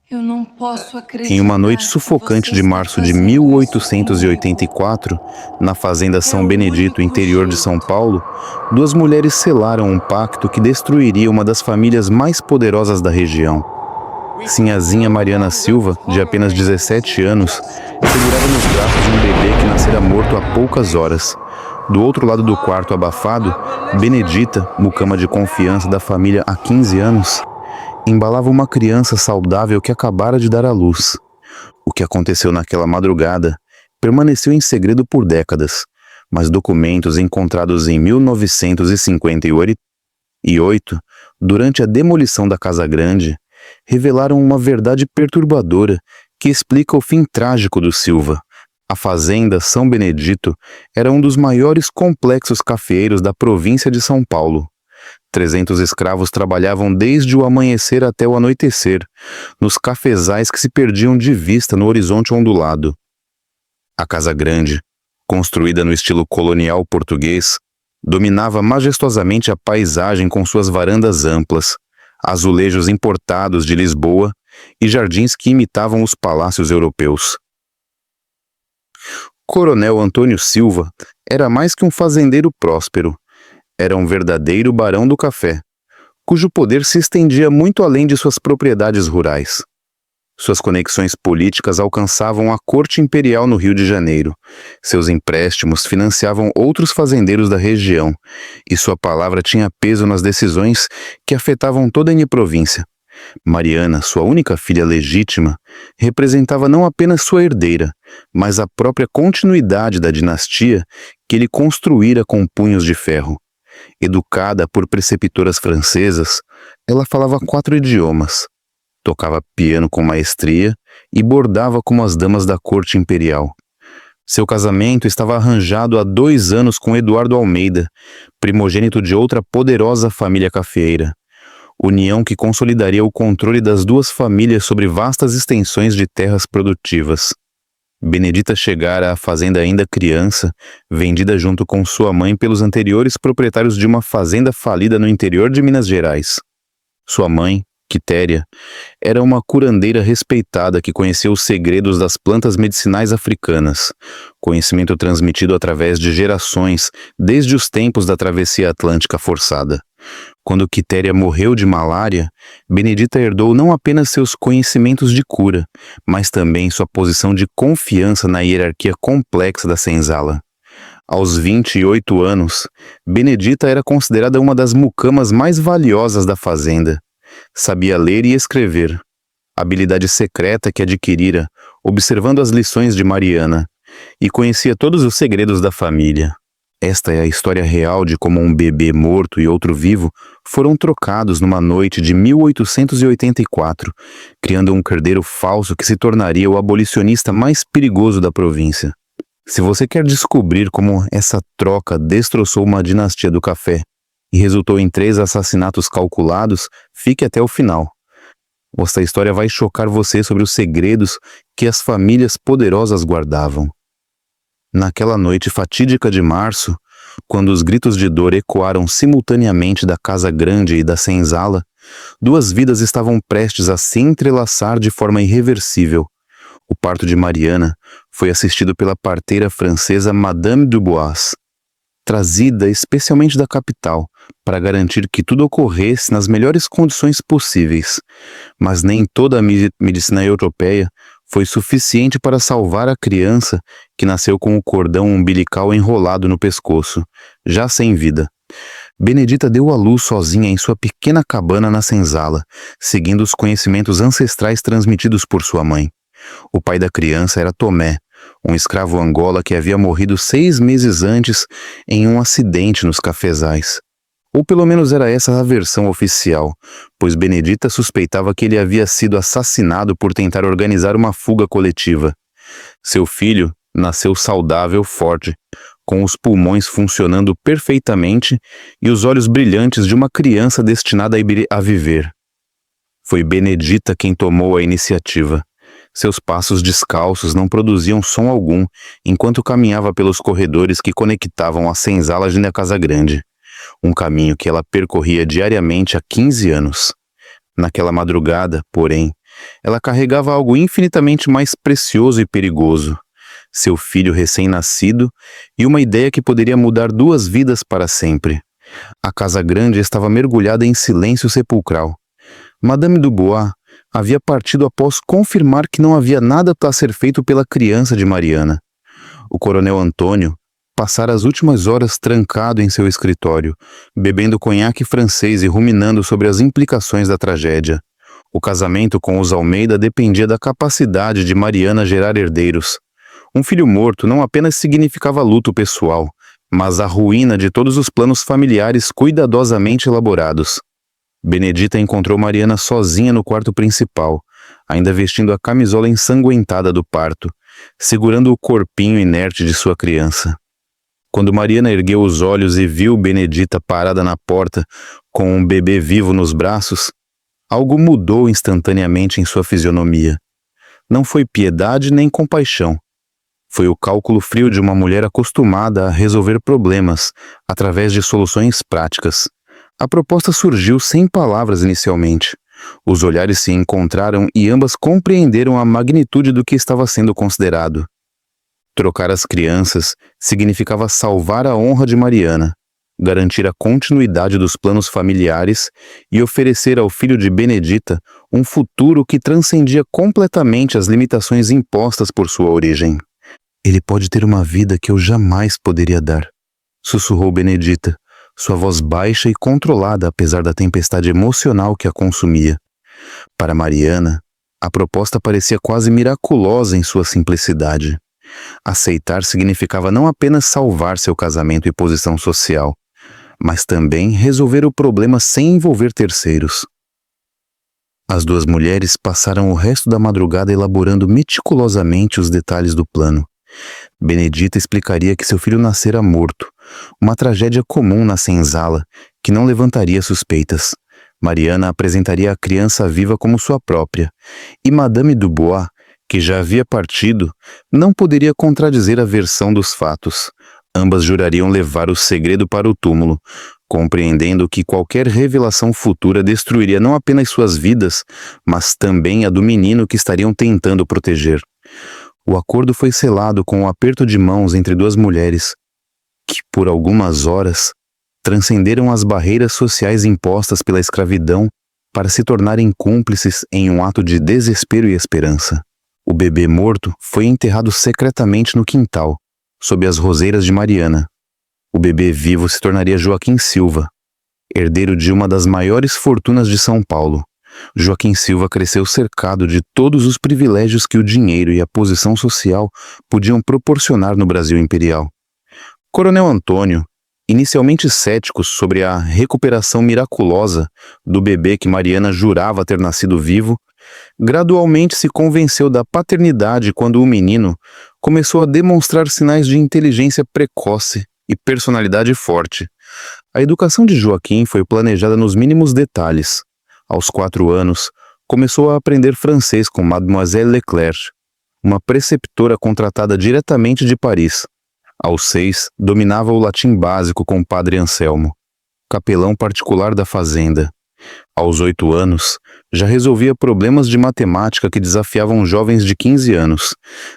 Eu não posso Em uma noite acreditar que sufocante você de está março de fazendo isso comigo. 1884, na fazenda É São o Benedito, único interior de São jeito. Paulo, duas mulheres selaram um pacto que destruiria uma das famílias mais poderosas da região. Sinhazinha Mariana Silva, de apenas 17 anos, segurava nos braços um bebê que nascera morto há poucas horas. Do outro lado do quarto abafado, Benedita, mucama de confiança da família há 15 anos, embalava uma criança saudável que acabara de dar à luz. O que aconteceu naquela madrugada permaneceu em segredo por décadas, mas documentos encontrados em 1958, durante a demolição da Casa Grande, revelaram uma verdade perturbadora que explica o fim trágico do Silva. A fazenda São Benedito era um dos maiores complexos cafeeiros da província de São Paulo. 300 escravos trabalhavam desde o amanhecer até o anoitecer, nos cafezais que se perdiam de vista no horizonte ondulado. A Casa Grande, construída no estilo colonial português, dominava majestosamente a paisagem com suas varandas amplas, azulejos importados de Lisboa e jardins que imitavam os palácios europeus. Coronel Antônio Silva era mais que um fazendeiro próspero. Era um verdadeiro barão do café, cujo poder se estendia muito além de suas propriedades rurais. Suas conexões políticas alcançavam a corte imperial no Rio de Janeiro. Seus empréstimos financiavam outros fazendeiros da região, e sua palavra tinha peso nas decisões que afetavam toda a província. Mariana, sua única filha legítima, representava não apenas sua herdeira, mas a própria continuidade da dinastia que ele construíra com punhos de ferro. Educada por preceptoras francesas, ela falava 4 idiomas, tocava piano com maestria e bordava como as damas da corte imperial. Seu casamento estava arranjado há 2 anos com Eduardo Almeida, primogênito de outra poderosa família cafeeira, união que consolidaria o controle das duas famílias sobre vastas extensões de terras produtivas. Benedita chegara à fazenda ainda criança, vendida junto com sua mãe pelos anteriores proprietários de uma fazenda falida no interior de Minas Gerais. Sua mãe, Quitéria, era uma curandeira respeitada que conhecia os segredos das plantas medicinais africanas, conhecimento transmitido através de gerações desde os tempos da travessia atlântica forçada. Quando Quitéria morreu de malária, Benedita herdou não apenas seus conhecimentos de cura, mas também sua posição de confiança na hierarquia complexa da senzala. Aos 28 anos, Benedita era considerada uma das mucamas mais valiosas da fazenda. Sabia ler e escrever, habilidade secreta que adquirira observando as lições de Mariana, e conhecia todos os segredos da família. Esta é a história real de como um bebê morto e outro vivo foram trocados numa noite de 1884, criando um herdeiro falso que se tornaria o abolicionista mais perigoso da província. Se você quer descobrir como essa troca destroçou uma dinastia do café e resultou em 3 assassinatos calculados, fique até o final. Esta história vai chocar você sobre os segredos que as famílias poderosas guardavam. Naquela noite fatídica de março, quando os gritos de dor ecoaram simultaneamente da Casa Grande e da senzala, 2 vidas estavam prestes a se entrelaçar de forma irreversível. O parto de Mariana foi assistido pela parteira francesa Madame Dubois, trazida especialmente da capital para garantir que tudo ocorresse nas melhores condições possíveis. Mas nem toda a medicina europeia foi suficiente para salvar a criança que nasceu com o cordão umbilical enrolado no pescoço, já sem vida. Benedita deu à luz sozinha em sua pequena cabana na senzala, seguindo os conhecimentos ancestrais transmitidos por sua mãe. O pai da criança era Tomé, um escravo Angola que havia morrido 6 meses antes em um acidente nos cafezais. Ou pelo menos era essa a versão oficial, pois Benedita suspeitava que ele havia sido assassinado por tentar organizar uma fuga coletiva. Seu filho nasceu saudável, forte, com os pulmões funcionando perfeitamente e os olhos brilhantes de uma criança destinada a viver. Foi Benedita quem tomou a iniciativa. Seus passos descalços não produziam som algum enquanto caminhava pelos corredores que conectavam as senzalas da Casa Grande, um caminho que ela percorria diariamente há 15 anos. Naquela madrugada, porém, ela carregava algo infinitamente mais precioso e perigoso: seu filho recém-nascido e uma ideia que poderia mudar duas vidas para sempre. A casa grande estava mergulhada em silêncio sepulcral. Madame Dubois havia partido após confirmar que não havia nada a ser feito pela criança de Mariana. O coronel Antônio passara as últimas horas trancado em seu escritório, bebendo conhaque francês e ruminando sobre as implicações da tragédia. O casamento com os Almeida dependia da capacidade de Mariana gerar herdeiros. Um filho morto não apenas significava luto pessoal, mas a ruína de todos os planos familiares cuidadosamente elaborados. Benedita encontrou Mariana sozinha no quarto principal, ainda vestindo a camisola ensanguentada do parto, segurando o corpinho inerte de sua criança. Quando Mariana ergueu os olhos e viu Benedita parada na porta, com um bebê vivo nos braços, algo mudou instantaneamente em sua fisionomia. Não foi piedade nem compaixão. Foi o cálculo frio de uma mulher acostumada a resolver problemas através de soluções práticas. A proposta surgiu sem palavras inicialmente. Os olhares se encontraram e ambas compreenderam a magnitude do que estava sendo considerado. Trocar as crianças significava salvar a honra de Mariana, garantir a continuidade dos planos familiares e oferecer ao filho de Benedita um futuro que transcendia completamente as limitações impostas por sua origem. Ele pode ter uma vida que eu jamais poderia dar, sussurrou Benedita, sua voz baixa e controlada apesar da tempestade emocional que a consumia. Para Mariana, a proposta parecia quase miraculosa em sua simplicidade. Aceitar significava não apenas salvar seu casamento e posição social, mas também resolver o problema sem envolver terceiros. As duas mulheres passaram o resto da madrugada elaborando meticulosamente os detalhes do plano. Benedita explicaria que seu filho nascera morto, uma tragédia comum na senzala, que não levantaria suspeitas. Mariana apresentaria a criança viva como sua própria, e Madame Dubois, que já havia partido, não poderia contradizer a versão dos fatos. Ambas jurariam levar o segredo para o túmulo, compreendendo que qualquer revelação futura destruiria não apenas suas vidas, mas também a do menino que estariam tentando proteger. O acordo foi selado com um aperto de mãos entre duas mulheres, que, por algumas horas, transcenderam as barreiras sociais impostas pela escravidão para se tornarem cúmplices em um ato de desespero e esperança. O bebê morto foi enterrado secretamente no quintal, sob as roseiras de Mariana. O bebê vivo se tornaria Joaquim Silva, herdeiro de uma das maiores fortunas de São Paulo. Joaquim Silva cresceu cercado de todos os privilégios que o dinheiro e a posição social podiam proporcionar no Brasil imperial. Coronel Antônio, inicialmente cético sobre a recuperação miraculosa do bebê que Mariana jurava ter nascido vivo, gradualmente se convenceu da paternidade quando o menino começou a demonstrar sinais de inteligência precoce e personalidade forte. A educação de Joaquim foi planejada nos mínimos detalhes. Aos 4 anos, começou a aprender francês com Mademoiselle Leclerc, uma preceptora contratada diretamente de Paris. Aos 6, dominava o latim básico com o padre Anselmo, capelão particular da fazenda. Aos 8 anos, já resolvia problemas de matemática que desafiavam jovens de 15 anos,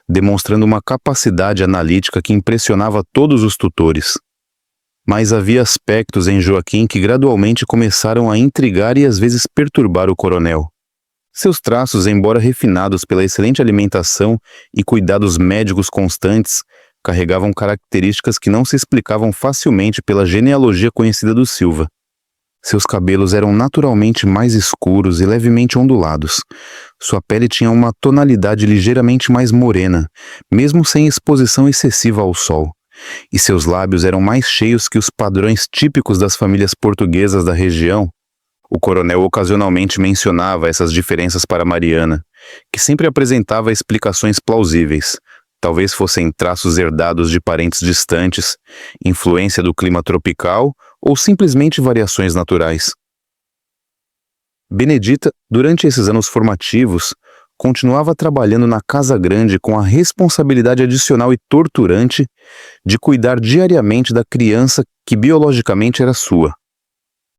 demonstrando uma capacidade analítica que impressionava todos os tutores. Mas havia aspectos em Joaquim que gradualmente começaram a intrigar e às vezes perturbar o coronel. Seus traços, embora refinados pela excelente alimentação e cuidados médicos constantes, carregavam características que não se explicavam facilmente pela genealogia conhecida do Silva. Seus cabelos eram naturalmente mais escuros e levemente ondulados. Sua pele tinha uma tonalidade ligeiramente mais morena, mesmo sem exposição excessiva ao sol. E seus lábios eram mais cheios que os padrões típicos das famílias portuguesas da região. O coronel ocasionalmente mencionava essas diferenças para Mariana, que sempre apresentava explicações plausíveis. Talvez fossem traços herdados de parentes distantes, influência do clima tropical ou simplesmente variações naturais. Benedita, durante esses anos formativos, continuava trabalhando na Casa Grande com a responsabilidade adicional e torturante de cuidar diariamente da criança que biologicamente era sua.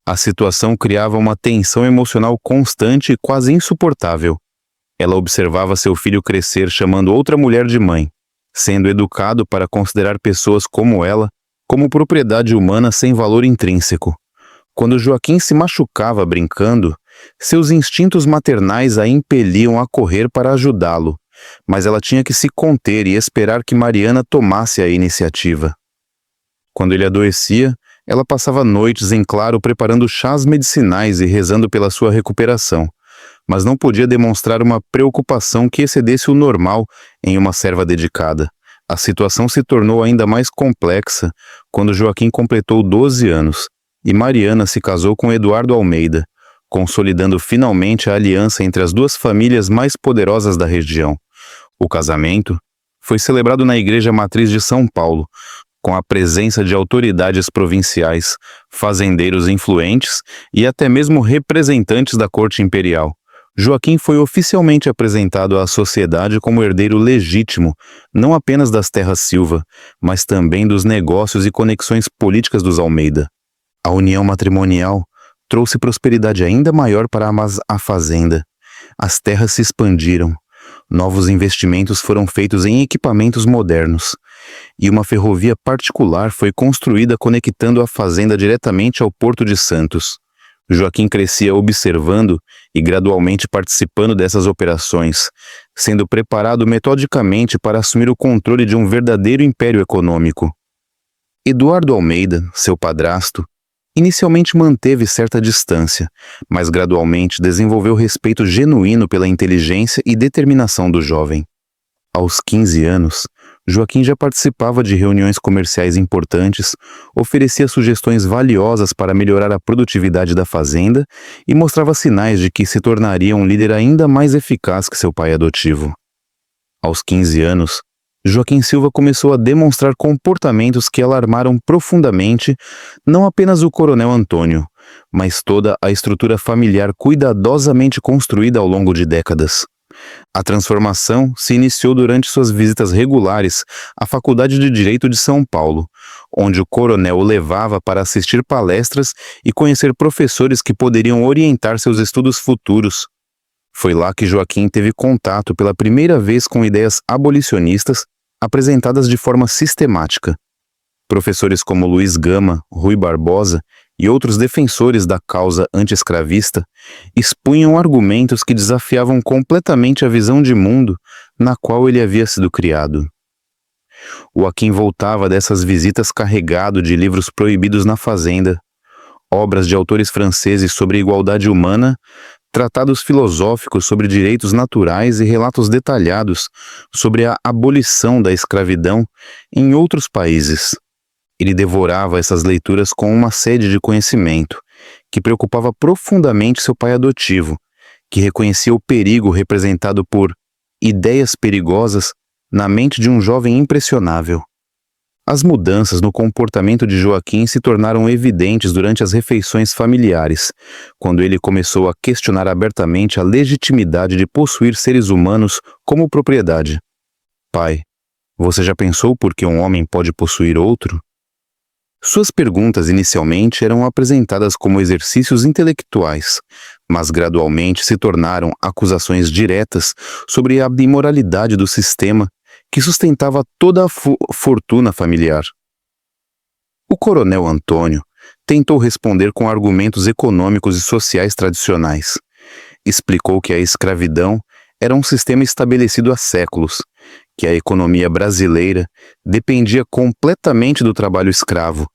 A situação criava uma tensão emocional constante e quase insuportável. Ela observava seu filho crescer chamando outra mulher de mãe, sendo educado para considerar pessoas como ela como propriedade humana sem valor intrínseco. Quando Joaquim se machucava brincando, seus instintos maternais a impeliam a correr para ajudá-lo, mas ela tinha que se conter e esperar que Mariana tomasse a iniciativa. Quando ele adoecia, ela passava noites em claro preparando chás medicinais e rezando pela sua recuperação, mas não podia demonstrar uma preocupação que excedesse o normal em uma serva dedicada. A situação se tornou ainda mais complexa quando Joaquim completou 12 anos e Mariana se casou com Eduardo Almeida, consolidando finalmente a aliança entre as duas famílias mais poderosas da região. O casamento foi celebrado na Igreja Matriz de São Paulo, com a presença de autoridades provinciais, fazendeiros influentes e até mesmo representantes da corte imperial. Joaquim foi oficialmente apresentado à sociedade como herdeiro legítimo, não apenas das terras Silva, mas também dos negócios e conexões políticas dos Almeida. A união matrimonial trouxe prosperidade ainda maior para a fazenda. As terras se expandiram, novos investimentos foram feitos em equipamentos modernos, e uma ferrovia particular foi construída conectando a fazenda diretamente ao Porto de Santos. Joaquim crescia observando e gradualmente participando dessas operações, sendo preparado metodicamente para assumir o controle de um verdadeiro império econômico. Eduardo Almeida, seu padrasto, inicialmente manteve certa distância, mas gradualmente desenvolveu respeito genuíno pela inteligência e determinação do jovem. Aos 15 anos, Joaquim já participava de reuniões comerciais importantes, oferecia sugestões valiosas para melhorar a produtividade da fazenda e mostrava sinais de que se tornaria um líder ainda mais eficaz que seu pai adotivo. Aos 15 anos, Joaquim Silva começou a demonstrar comportamentos que alarmaram profundamente não apenas o coronel Antônio, mas toda a estrutura familiar cuidadosamente construída ao longo de décadas. A transformação se iniciou durante suas visitas regulares à Faculdade de Direito de São Paulo, onde o coronel o levava para assistir palestras e conhecer professores que poderiam orientar seus estudos futuros. Foi lá que Joaquim teve contato pela primeira vez com ideias abolicionistas apresentadas de forma sistemática. Professores como Luiz Gama, Rui Barbosa e outros defensores da causa anti-escravista expunham argumentos que desafiavam completamente a visão de mundo na qual ele havia sido criado. Joaquim voltava dessas visitas carregado de livros proibidos na fazenda, obras de autores franceses sobre igualdade humana, tratados filosóficos sobre direitos naturais e relatos detalhados sobre a abolição da escravidão em outros países. Ele devorava essas leituras com uma sede de conhecimento, que preocupava profundamente seu pai adotivo, que reconhecia o perigo representado por ideias perigosas na mente de um jovem impressionável. As mudanças no comportamento de Joaquim se tornaram evidentes durante as refeições familiares, quando ele começou a questionar abertamente a legitimidade de possuir seres humanos como propriedade. Pai, você já pensou por que um homem pode possuir outro? Suas perguntas inicialmente eram apresentadas como exercícios intelectuais, mas gradualmente se tornaram acusações diretas sobre a imoralidade do sistema que sustentava toda a fortuna familiar. O coronel Antônio tentou responder com argumentos econômicos e sociais tradicionais. Explicou que a escravidão era um sistema estabelecido há séculos, que a economia brasileira dependia completamente do trabalho escravo,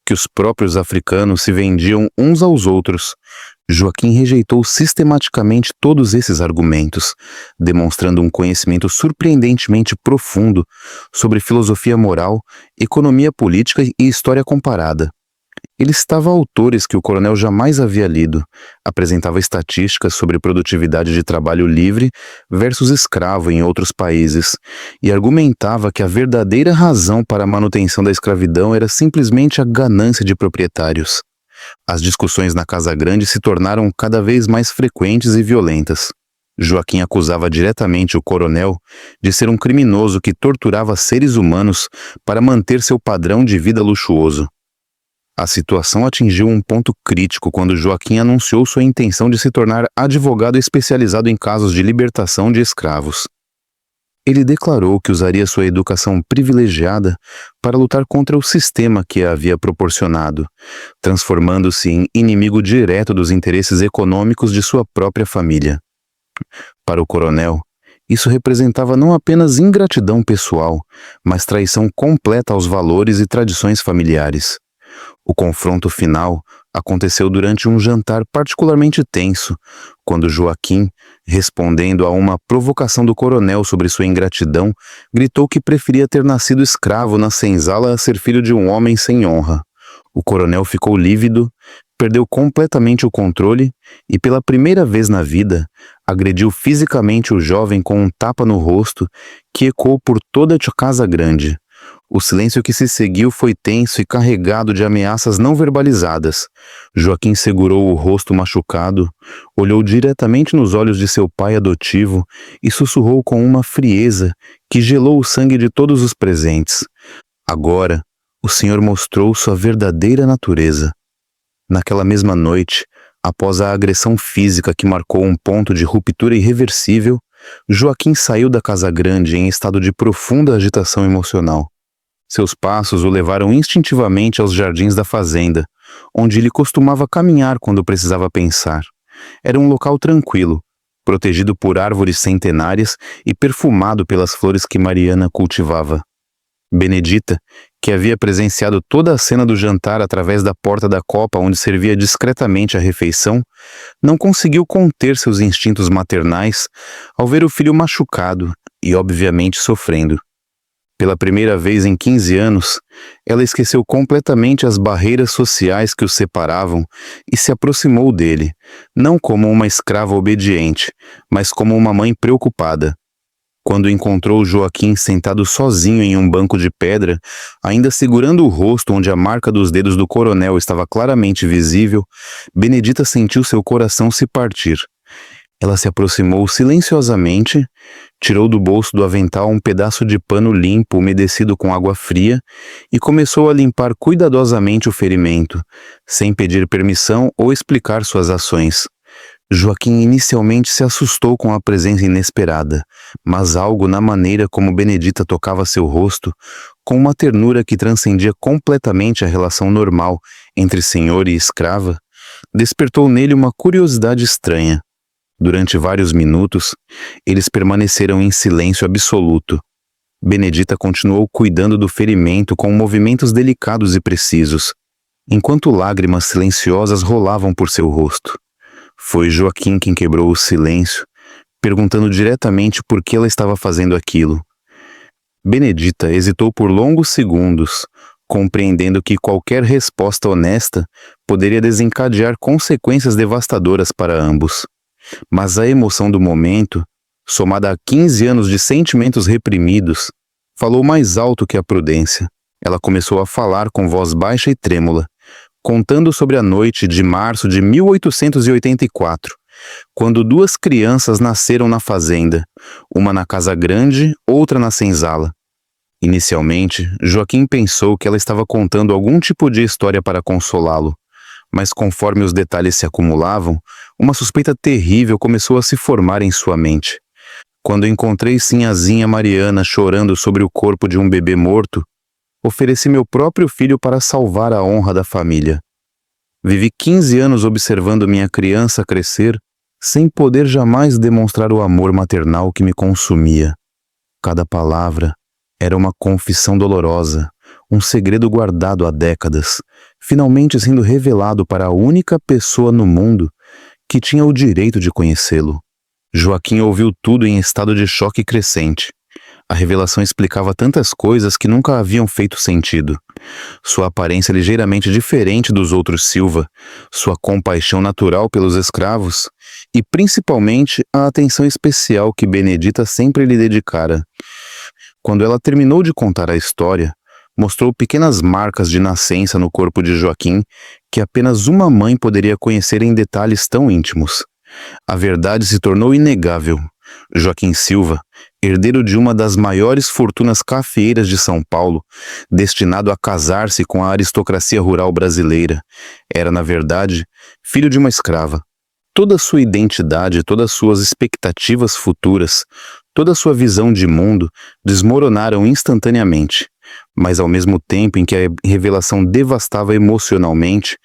que os próprios africanos se vendiam uns aos outros. Joaquim rejeitou sistematicamente todos esses argumentos, demonstrando um conhecimento surpreendentemente profundo sobre filosofia moral, economia política e história comparada. Ele citava autores que o coronel jamais havia lido, apresentava estatísticas sobre produtividade de trabalho livre versus escravo em outros países, e argumentava que a verdadeira razão para a manutenção da escravidão era simplesmente a ganância de proprietários. As discussões na Casa Grande se tornaram cada vez mais frequentes e violentas. Joaquim acusava diretamente o coronel de ser um criminoso que torturava seres humanos para manter seu padrão de vida luxuoso. A situação atingiu um ponto crítico quando Joaquim anunciou sua intenção de se tornar advogado especializado em casos de libertação de escravos. Ele declarou que usaria sua educação privilegiada para lutar contra o sistema que a havia proporcionado, transformando-se em inimigo direto dos interesses econômicos de sua própria família. Para o coronel, isso representava não apenas ingratidão pessoal, mas traição completa aos valores e tradições familiares. O confronto final aconteceu durante um jantar particularmente tenso, quando Joaquim, respondendo a uma provocação do coronel sobre sua ingratidão, gritou que preferia ter nascido escravo na senzala a ser filho de um homem sem honra. O coronel ficou lívido, perdeu completamente o controle e, pela primeira vez na vida, agrediu fisicamente o jovem com um tapa no rosto que ecoou por toda a casa grande. O silêncio que se seguiu foi tenso e carregado de ameaças não verbalizadas. Joaquim segurou o rosto machucado, olhou diretamente nos olhos de seu pai adotivo e sussurrou com uma frieza que gelou o sangue de todos os presentes. Agora, o Senhor mostrou sua verdadeira natureza. Naquela mesma noite, após a agressão física que marcou um ponto de ruptura irreversível, Joaquim saiu da casa grande em estado de profunda agitação emocional. Seus passos o levaram instintivamente aos jardins da fazenda, onde ele costumava caminhar quando precisava pensar. Era um local tranquilo, protegido por árvores centenárias e perfumado pelas flores que Mariana cultivava. Benedita, que havia presenciado toda a cena do jantar através da porta da copa onde servia discretamente a refeição, não conseguiu conter seus instintos maternais ao ver o filho machucado e, obviamente, sofrendo. Pela primeira vez em 15 anos, ela esqueceu completamente as barreiras sociais que os separavam e se aproximou dele, não como uma escrava obediente, mas como uma mãe preocupada. Quando encontrou Joaquim sentado sozinho em um banco de pedra, ainda segurando o rosto onde a marca dos dedos do coronel estava claramente visível, Benedita sentiu seu coração se partir. Ela se aproximou silenciosamente, tirou do bolso do avental um pedaço de pano limpo umedecido com água fria e começou a limpar cuidadosamente o ferimento, sem pedir permissão ou explicar suas ações. Joaquim inicialmente se assustou com a presença inesperada, mas algo na maneira como Benedita tocava seu rosto, com uma ternura que transcendia completamente a relação normal entre senhor e escrava, despertou nele uma curiosidade estranha. Durante vários minutos, eles permaneceram em silêncio absoluto. Benedita continuou cuidando do ferimento com movimentos delicados e precisos, enquanto lágrimas silenciosas rolavam por seu rosto. Foi Joaquim quem quebrou o silêncio, perguntando diretamente por que ela estava fazendo aquilo. Benedita hesitou por longos segundos, compreendendo que qualquer resposta honesta poderia desencadear consequências devastadoras para ambos. Mas a emoção do momento, somada a 15 anos de sentimentos reprimidos, falou mais alto que a prudência. Ela começou a falar com voz baixa e trêmula, contando sobre a noite de março de 1884, quando duas crianças nasceram na fazenda, uma na casa grande, outra na senzala. Inicialmente, Joaquim pensou que ela estava contando algum tipo de história para consolá-lo, mas conforme os detalhes se acumulavam, uma suspeita terrível começou a se formar em sua mente. Quando encontrei sinhazinha Mariana chorando sobre o corpo de um bebê morto, ofereci meu próprio filho para salvar a honra da família. Vivi 15 anos observando minha criança crescer, sem poder jamais demonstrar o amor maternal que me consumia. Cada palavra era uma confissão dolorosa, um segredo guardado há décadas, finalmente sendo revelado para a única pessoa no mundo que tinha o direito de conhecê-lo. Joaquim ouviu tudo em estado de choque crescente. A revelação explicava tantas coisas que nunca haviam feito sentido. Sua aparência ligeiramente diferente dos outros Silva, sua compaixão natural pelos escravos e, principalmente, a atenção especial que Benedita sempre lhe dedicara. Quando ela terminou de contar a história, mostrou pequenas marcas de nascença no corpo de Joaquim que apenas uma mãe poderia conhecer em detalhes tão íntimos. A verdade se tornou inegável. Joaquim Silva, herdeiro de uma das maiores fortunas cafeeiras de São Paulo, destinado a casar-se com a aristocracia rural brasileira, era, na verdade, filho de uma escrava. Toda sua identidade, todas suas expectativas futuras, toda sua visão de mundo desmoronaram instantaneamente. Mas ao mesmo tempo em que a revelação devastava emocionalmente,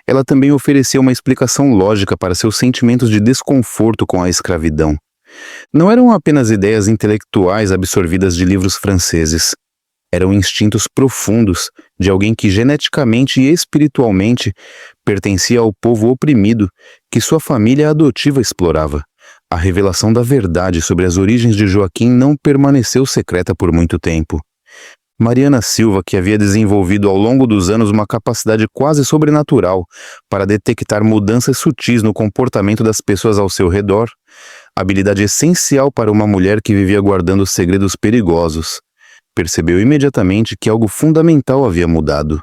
ela também oferecia uma explicação lógica para seus sentimentos de desconforto com a escravidão. Não eram apenas ideias intelectuais absorvidas de livros franceses. Eram instintos profundos de alguém que geneticamente e espiritualmente pertencia ao povo oprimido que sua família adotiva explorava. A revelação da verdade sobre as origens de Joaquim não permaneceu secreta por muito tempo. Mariana Silva, que havia desenvolvido ao longo dos anos uma capacidade quase sobrenatural para detectar mudanças sutis no comportamento das pessoas ao seu redor, habilidade essencial para uma mulher que vivia guardando segredos perigosos, percebeu imediatamente que algo fundamental havia mudado.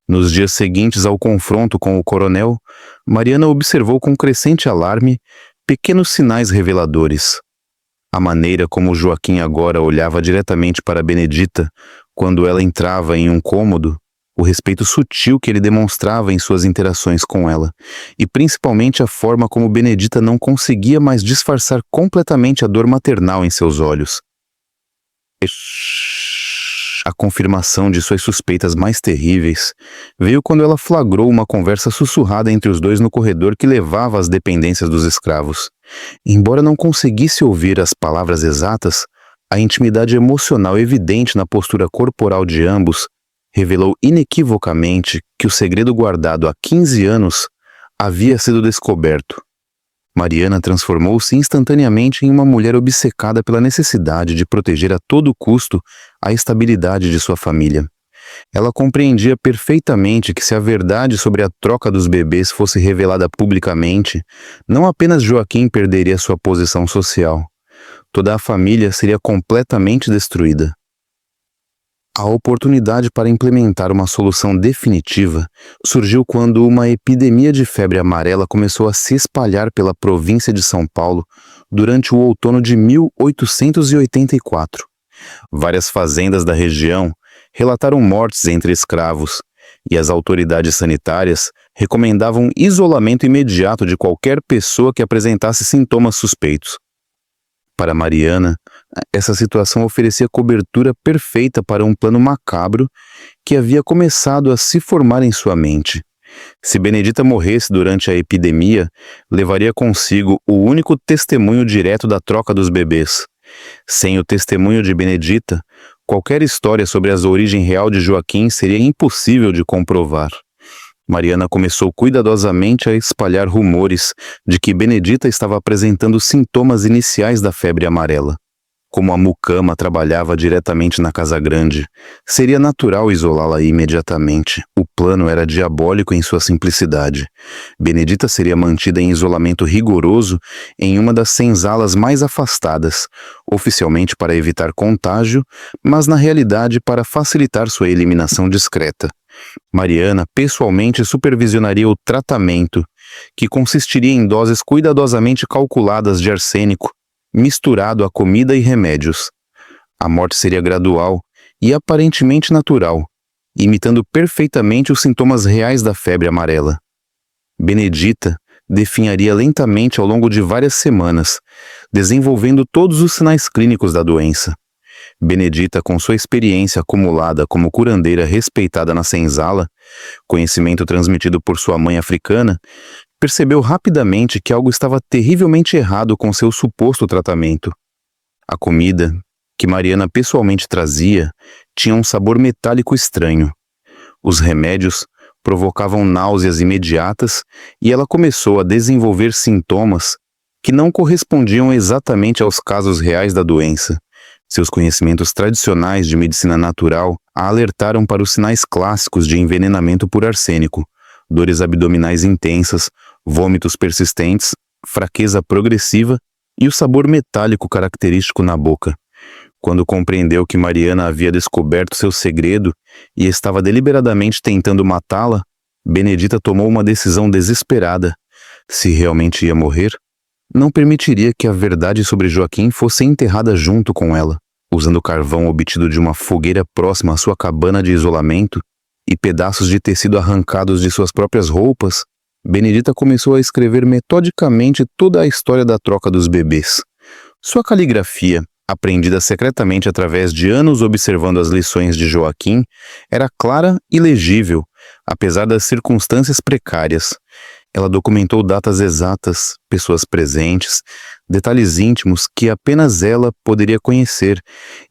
Nos dias seguintes ao confronto com o coronel, Mariana observou com crescente alarme pequenos sinais reveladores. A maneira como Joaquim agora olhava diretamente para Benedita quando ela entrava em um cômodo, o respeito sutil que ele demonstrava em suas interações com ela, e principalmente a forma como Benedita não conseguia mais disfarçar completamente a dor maternal em seus olhos. A confirmação de suas suspeitas mais terríveis veio quando ela flagrou uma conversa sussurrada entre os dois no corredor que levava às dependências dos escravos. Embora não conseguisse ouvir as palavras exatas, a intimidade emocional evidente na postura corporal de ambos revelou inequivocamente que o segredo guardado há 15 anos havia sido descoberto. Mariana transformou-se instantaneamente em uma mulher obcecada pela necessidade de proteger a todo custo a estabilidade de sua família. Ela compreendia perfeitamente que se a verdade sobre a troca dos bebês fosse revelada publicamente, não apenas Joaquim perderia sua posição social. Toda a família seria completamente destruída. A oportunidade para implementar uma solução definitiva surgiu quando uma epidemia de febre amarela começou a se espalhar pela província de São Paulo durante o outono de 1884. Várias fazendas da região relataram mortes entre escravos, e as autoridades sanitárias recomendavam isolamento imediato de qualquer pessoa que apresentasse sintomas suspeitos. Para Mariana, essa situação oferecia cobertura perfeita para um plano macabro que havia começado a se formar em sua mente. Se Benedita morresse durante a epidemia, levaria consigo o único testemunho direto da troca dos bebês. Sem o testemunho de Benedita, qualquer história sobre a origem real de Joaquim seria impossível de comprovar. Mariana começou cuidadosamente a espalhar rumores de que Benedita estava apresentando sintomas iniciais da febre amarela. Como a mucama trabalhava diretamente na Casa Grande, seria natural isolá-la imediatamente. O plano era diabólico em sua simplicidade. Benedita seria mantida em isolamento rigoroso em uma das senzalas mais afastadas, oficialmente para evitar contágio, mas na realidade para facilitar sua eliminação discreta. Mariana pessoalmente supervisionaria o tratamento, que consistiria em doses cuidadosamente calculadas de arsênico, misturado a comida e remédios. A morte seria gradual e aparentemente natural, imitando perfeitamente os sintomas reais da febre amarela. Benedita definharia lentamente ao longo de várias semanas, desenvolvendo todos os sinais clínicos da doença. Benedita, com sua experiência acumulada como curandeira respeitada na senzala, conhecimento transmitido por sua mãe africana, percebeu rapidamente que algo estava terrivelmente errado com seu suposto tratamento. A comida, que Mariana pessoalmente trazia, tinha um sabor metálico estranho. Os remédios provocavam náuseas imediatas e ela começou a desenvolver sintomas que não correspondiam exatamente aos casos reais da doença. Seus conhecimentos tradicionais de medicina natural a alertaram para os sinais clássicos de envenenamento por arsênico: dores abdominais intensas, vômitos persistentes, fraqueza progressiva e o sabor metálico característico na boca. Quando compreendeu que Mariana havia descoberto seu segredo e estava deliberadamente tentando matá-la, Benedita tomou uma decisão desesperada. Se realmente ia morrer, não permitiria que a verdade sobre Joaquim fosse enterrada junto com ela. Usando carvão obtido de uma fogueira próxima à sua cabana de isolamento e pedaços de tecido arrancados de suas próprias roupas, Benedita começou a escrever metodicamente toda a história da troca dos bebês. Sua caligrafia, aprendida secretamente através de anos observando as lições de Joaquim, era clara e legível, apesar das circunstâncias precárias. Ela documentou datas exatas, pessoas presentes, detalhes íntimos que apenas ela poderia conhecer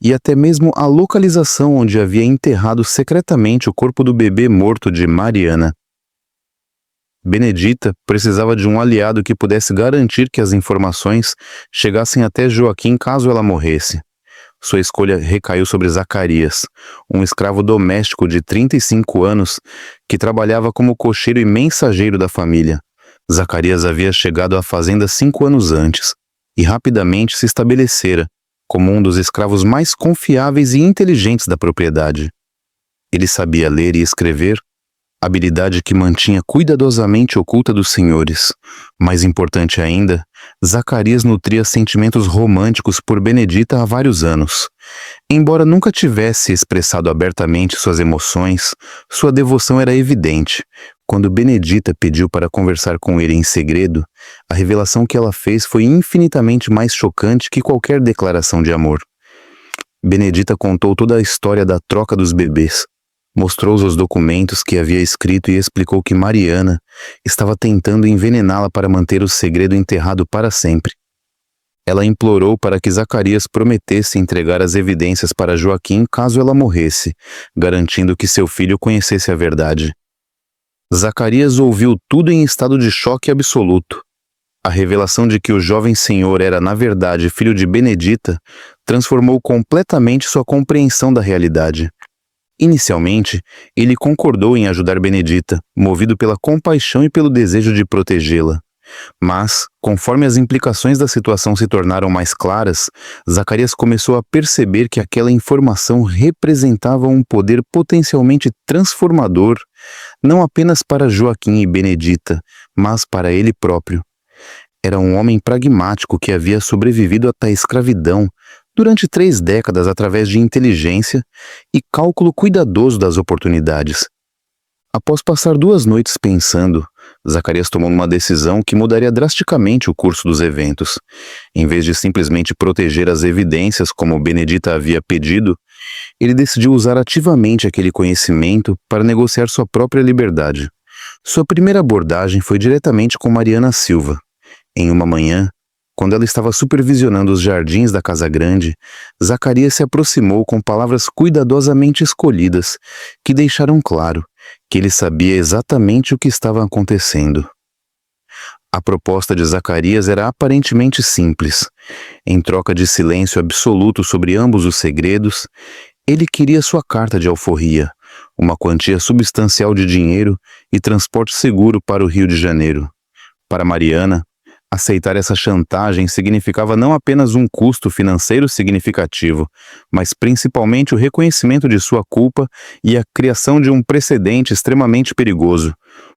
e até mesmo a localização onde havia enterrado secretamente o corpo do bebê morto de Mariana. Benedita precisava de um aliado que pudesse garantir que as informações chegassem até Joaquim caso ela morresse. Sua escolha recaiu sobre Zacarias, um escravo doméstico de 35 anos que trabalhava como cocheiro e mensageiro da família. Zacarias havia chegado à fazenda 5 anos antes e rapidamente se estabelecera como um dos escravos mais confiáveis e inteligentes da propriedade. Ele sabia ler e escrever, habilidade que mantinha cuidadosamente oculta dos senhores. Mais importante ainda, Zacarias nutria sentimentos românticos por Benedita há vários anos. Embora nunca tivesse expressado abertamente suas emoções, sua devoção era evidente. Quando Benedita pediu para conversar com ele em segredo, a revelação que ela fez foi infinitamente mais chocante que qualquer declaração de amor. Benedita contou toda a história da troca dos bebês. Mostrou os documentos que havia escrito e explicou que Mariana estava tentando envenená-la para manter o segredo enterrado para sempre. Ela implorou para que Zacarias prometesse entregar as evidências para Joaquim caso ela morresse, garantindo que seu filho conhecesse a verdade. Zacarias ouviu tudo em estado de choque absoluto. A revelação de que o jovem senhor era, na verdade, filho de Benedita, transformou completamente sua compreensão da realidade. Inicialmente, ele concordou em ajudar Benedita, movido pela compaixão e pelo desejo de protegê-la. Mas, conforme as implicações da situação se tornaram mais claras, Zacarias começou a perceber que aquela informação representava um poder potencialmente transformador, não apenas para Joaquim e Benedita, mas para ele próprio. Era um homem pragmático que havia sobrevivido à escravidão durante 3 décadas através de inteligência e cálculo cuidadoso das oportunidades. Após passar 2 noites pensando, Zacarias tomou uma decisão que mudaria drasticamente o curso dos eventos. Em vez de simplesmente proteger as evidências como Benedita havia pedido, ele decidiu usar ativamente aquele conhecimento para negociar sua própria liberdade. Sua primeira abordagem foi diretamente com Mariana Silva. Em uma manhã, quando ela estava supervisionando os jardins da Casa Grande, Zacarias se aproximou com palavras cuidadosamente escolhidas, que deixaram claro que ele sabia exatamente o que estava acontecendo. A proposta de Zacarias era aparentemente simples. Em troca de silêncio absoluto sobre ambos os segredos, ele queria sua carta de alforria, uma quantia substancial de dinheiro e transporte seguro para o Rio de Janeiro. Para Mariana, aceitar essa chantagem significava não apenas um custo financeiro significativo, mas principalmente o reconhecimento de sua culpa e a criação de um precedente extremamente perigoso.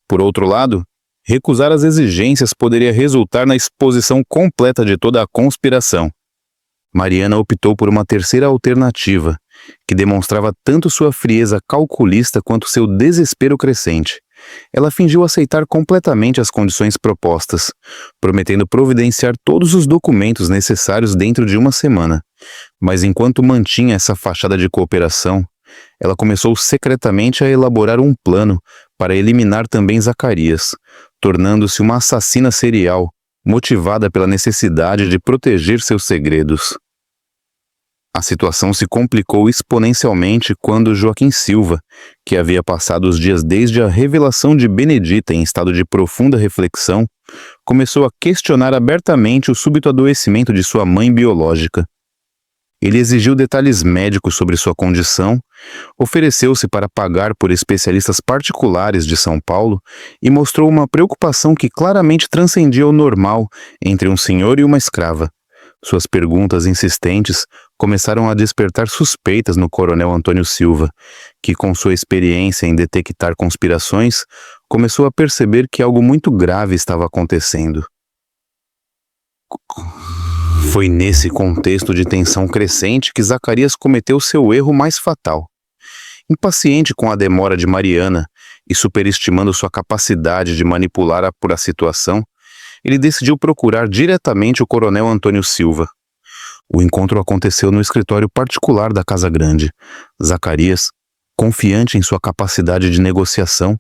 Por outro lado, recusar as exigências poderia resultar na exposição completa de toda a conspiração. Mariana optou por uma terceira alternativa, que demonstrava tanto sua frieza calculista quanto seu desespero crescente. Ela fingiu aceitar completamente as condições propostas, prometendo providenciar todos os documentos necessários dentro de 1 semana. Mas enquanto mantinha essa fachada de cooperação, ela começou secretamente a elaborar um plano para eliminar também Zacarias, tornando-se uma assassina serial, motivada pela necessidade de proteger seus segredos. A situação se complicou exponencialmente quando Joaquim Silva, que havia passado os dias desde a revelação de Benedita em estado de profunda reflexão, começou a questionar abertamente o súbito adoecimento de sua mãe biológica. Ele exigiu detalhes médicos sobre sua condição, ofereceu-se para pagar por especialistas particulares de São Paulo e mostrou uma preocupação que claramente transcendia o normal entre um senhor e uma escrava. Suas perguntas insistentes começaram a despertar suspeitas no coronel Antônio Silva, que, com sua experiência em detectar conspirações, começou a perceber que algo muito grave estava acontecendo. Foi nesse contexto de tensão crescente que Zacarias cometeu seu erro mais fatal. Impaciente com a demora de Mariana e superestimando sua capacidade de manipular a situação, ele decidiu procurar diretamente o coronel Antônio Silva. O encontro aconteceu no escritório particular da Casa Grande. Zacarias, confiante em sua capacidade de negociação,